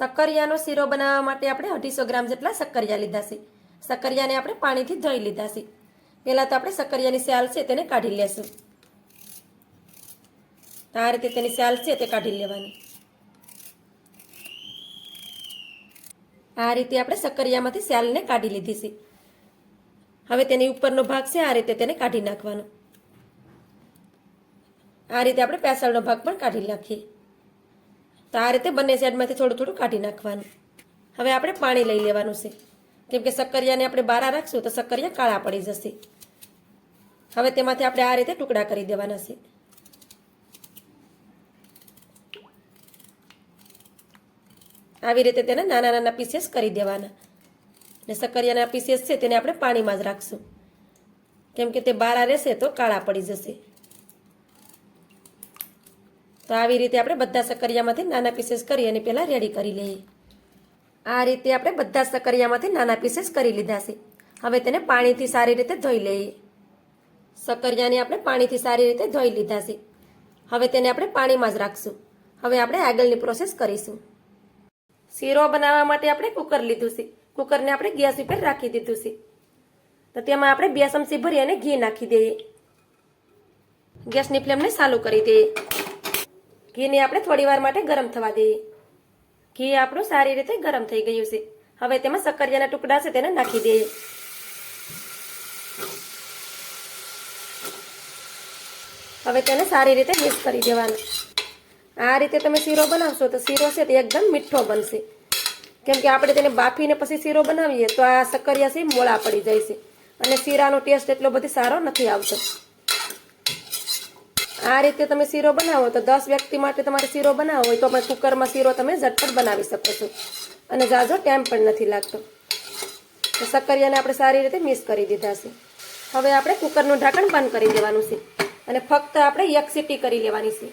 સક્કરિયાનો શીરો બનાવવા માટે આપણે 250 ગ્રામ જેટલા સક્કરિયા લીધા છે. સક્કરિયાને આપણે પાણીથી ધોઈ લીધા છે. પહેલાં તો આપણે સક્કરિયાની સ્યાલ છે તેને કાઢી લેશું. તો આ રીતે તેની સ્યાલ છે તે કાઢી લેવાની. આ રીતે આપણે સક્કરિયામાંથી સ્યાલને કાઢી લીધી છે. હવે તેની ઉપરનો ભાગ છે આ રીતે તેને કાઢી નાખવાનો. આ રીતે આપણે પાછળનો ભાગ પણ કાઢી નાખીએ. તો આ રીતે બંને સાઈડમાંથી થોડું થોડું કાઢી નાખવાનું. હવે આપણે પાણી લઈ લેવાનું છે, કેમ કે સક્કરિયાને આપણે બારા રાખશું તો સક્કરિયા કાળા પડી જશે. હવે તેમાંથી આપણે આ રીતે ટુકડા કરી દેવાના છે. આવી રીતે તેને નાના નાના પીસેસ કરી દેવાના. ને સક્કરિયાના પીસેસ છે તેને આપણે પાણીમાં જ રાખશું, કેમ કે તે બારા રહેશે તો કાળા પડી જશે. તો આવી રીતે આપણે બધા સક્કરિયામાંથી નાના પીસેસ કરી અને પહેલાં રેડી કરી લઈએ. આ રીતે આપણે બધા સક્કરિયામાંથી નાના પીસેસ કરી લીધા છે. હવે તેને પાણીથી સારી રીતે ધોઈ લઈએ. સક્કરિયાને આપણે પાણીથી સારી રીતે ધોઈ લીધા છે. હવે તેને આપણે પાણીમાં જ રાખશું. હવે આપણે આગળની પ્રોસેસ કરીશું. શીરો બનાવવા માટે આપણે કુકર લીધું છે. કુકરને આપણે ગેસ ઉપર રાખી દીધું છે. તો તેમાં આપણે 2 ચમચી ભરી અને ઘી નાખી દઈએ. ગેસની ફ્લેમને ચાલુ કરી દઈએ. ઘીને આપણે થોડી વાર માટે ગરમ થવા દઈએ. ઘી આપણું સારી રીતે ગરમ થઈ ગયું છે. હવે તેમાં સક્કરિયાના ટુકડા છે તેને નાખી દઈએ. હવે તેને સારી રીતે મિક્સ કરી દેવાનું. આ રીતે તમે શીરો બનાવશો તો શીરો છે તે એકદમ મીઠો બનશે, કેમ કે આપણે તેને બાફીને પછી શીરો બનાવીએ તો આ સક્કરિયા છે મોળા પડી જાય છે અને શીરાનો ટેસ્ટ એટલો બધો સારો નથી આવતો. આ રીતે તમે શીરો બનાવો તો 10 વ્યક્તિ માટે તમારે શીરો બનાવવો હોય તો પણ કુકરમાં શીરો તમે ઝટપટ બનાવી શકો છો અને ઝાઝો ટાઈમ પણ નથી લાગતો. તો સક્કરિયાને આપણે સારી રીતે મિક્સ કરી દીધા છે. હવે આપણે કુકરનું ઢાંકણ બંધ કરી દેવાનું છે અને ફક્ત આપણે 1 સીટી કરી લેવાની છે.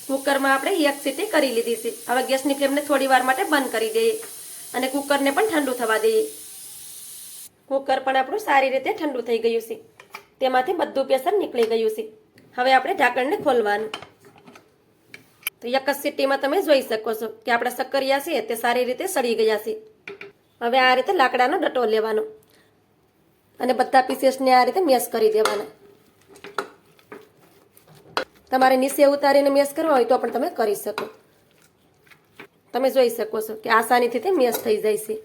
કુકરમાં આપણે 1 સીટી કરી લીધી છે. હવે ગેસની ફ્લેમને થોડી વાર માટે બંધ કરી દઈએ અને કુકરને પણ ઠંડુ થવા દઈએ. કુકર પણ આપણું સારી રીતે ઠંડુ થઈ ગયું છે. તેમાંથી બધું પ્રેશર નીકળી ગયું છે. હવે આપણે ઢાંકણને ખોલવાનું. તો 1 જ સીટીમાં તમે જોઈ શકો છો કે આપણા સક્કરિયા છે તે સારી રીતે સળી ગયા છે. હવે આ રીતે લાકડાનો ડટો લેવાનો અને બધા પીસેસને આ રીતે મેશ કરી દેવાના. તમારે નીચે ઉતારીને મેશ કરવા હોય તો પણ તમે કરી શકો. તમે જોઈ શકો છો કે આસાનીથી તે મેશ થઈ જાય છે.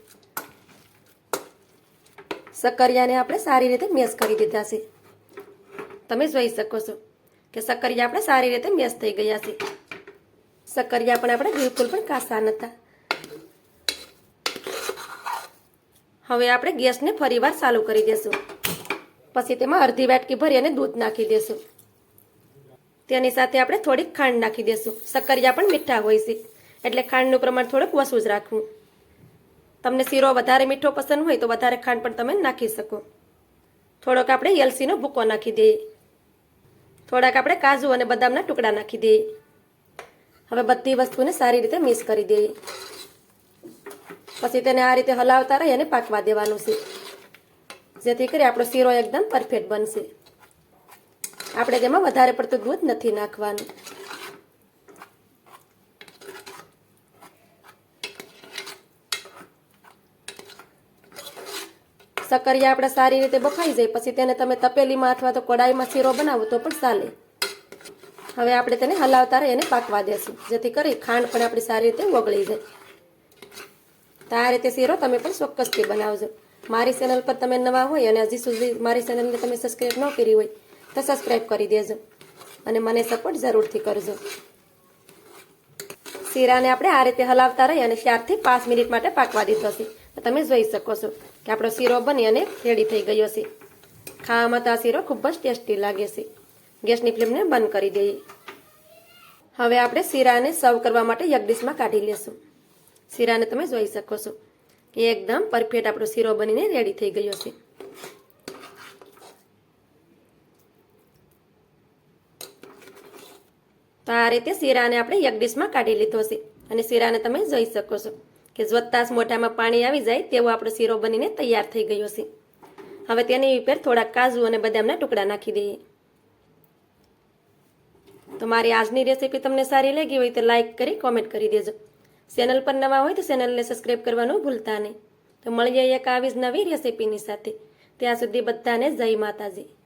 સક્કરિયાને આપણે સારી રીતે મેશ કરી દીધા છે. તમે જોઈ શકો છો કે સક્કરિયા આપણે સારી રીતે મેશ થઈ ગયા છે. સક્કરિયા પણ આપણે બિલકુલ પણ કાચા નહોતા. હવે આપણે ગેસને ફરીવાર ચાલુ કરી દેશું. પછી તેમાં અડધી વાટકી ભરી અને દૂધ નાખી દેશું. તેની સાથે આપણે થોડીક ખાંડ નાખી દેશું. સક્કરિયા પણ મીઠા હોય છે એટલે ખાંડનું પ્રમાણ થોડુંક ઓછું જ રાખવું. તમને શીરો વધારે મીઠો પસંદ હોય તો વધારે ખાંડ પણ તમે નાખી શકો. થોડોક આપણે એલચીનો ભૂકો નાખી દઈએ. થોડાક આપણે કાજુ અને બદામના ટુકડા નાખી દઈએ. હવે બધી વસ્તુને સારી રીતે મિક્સ કરી દઈએ. પછી તેને આ રીતે હલાવતા રહી અને પાકવા દેવાનું છે, જેથી કરી આપણો શીરો એકદમ પરફેક્ટ બનશે. આપણે તેમાં વધારે પડતું દૂધ નથી નાખવાનું. સક્કરિયા આપણે સારી રીતે બફાઈ જાય પછી તેને તમે તપેલીમાં અથવા તો કડાઈમાં શીરો બનાવો તો પણ ચાલે. હવે આપણે તેને હલાવતા રહી અને પાકવા દેશું, જેથી કરી ખાંડ પણ આપણી સારી રીતે ઓગળી જાય. તો આ રીતે શીરો તમે પણ ચોક્કસથી બનાવજો. મારી ચેનલ પર તમે નવા હોય અને હજી સુધી મારી ચેનલને તમે સબસ્ક્રાઈબ ન કરી હોય તો સબસ્ક્રાઈબ કરી દેજો અને મને સપોર્ટ જરૂરથી કરજો. શીરાને આપણે આ રીતે હલાવતા રહી અને 4 થી 5 મિનિટ માટે પાકવા દીધો છે. તો તમે જોઈ શકો છો કે આપણો શીરો બની અને રેડી થઈ ગયો છે. ખાવામાં તો આ શીરો ખૂબ જ ટેસ્ટી લાગે છે. ગેસની ફ્લેમને બંધ કરી દઈએ. હવે આપણે શીરાને સર્વ કરવા માટે એક ડીશમાં કાઢી લેશું. શીરાને તમે જોઈ શકો છો કે એકદમ પરફેક્ટ આપણો શીરો બનીને રેડી થઈ ગયો છે. તો આ રીતે શીરાને આપણે એક ડીશમાં કાઢી લીધો છે અને શીરાને તમે જોઈ શકો છો કે જોતાં જ મોઢામાં પાણી આવી જાય તેવો આપણો શીરો બનીને તૈયાર થઈ ગયો છે. હવે તેની ઉપર થોડા કાજુ અને બદામના ટુકડા નાખી દઈએ. તો મારી આજની રેસીપી તમને સારી લાગી હોય તો લાઈક કરી કોમેન્ટ કરી દેજો. ચેનલ પર નવા હોય તો ચેનલને સબસ્ક્રાઈબ કરવાનું ભૂલતા નહીં. તો મળીએ એક આવી જ નવી રેસીપીની સાથે. ત્યાં સુધી બધાને જય માતાજી.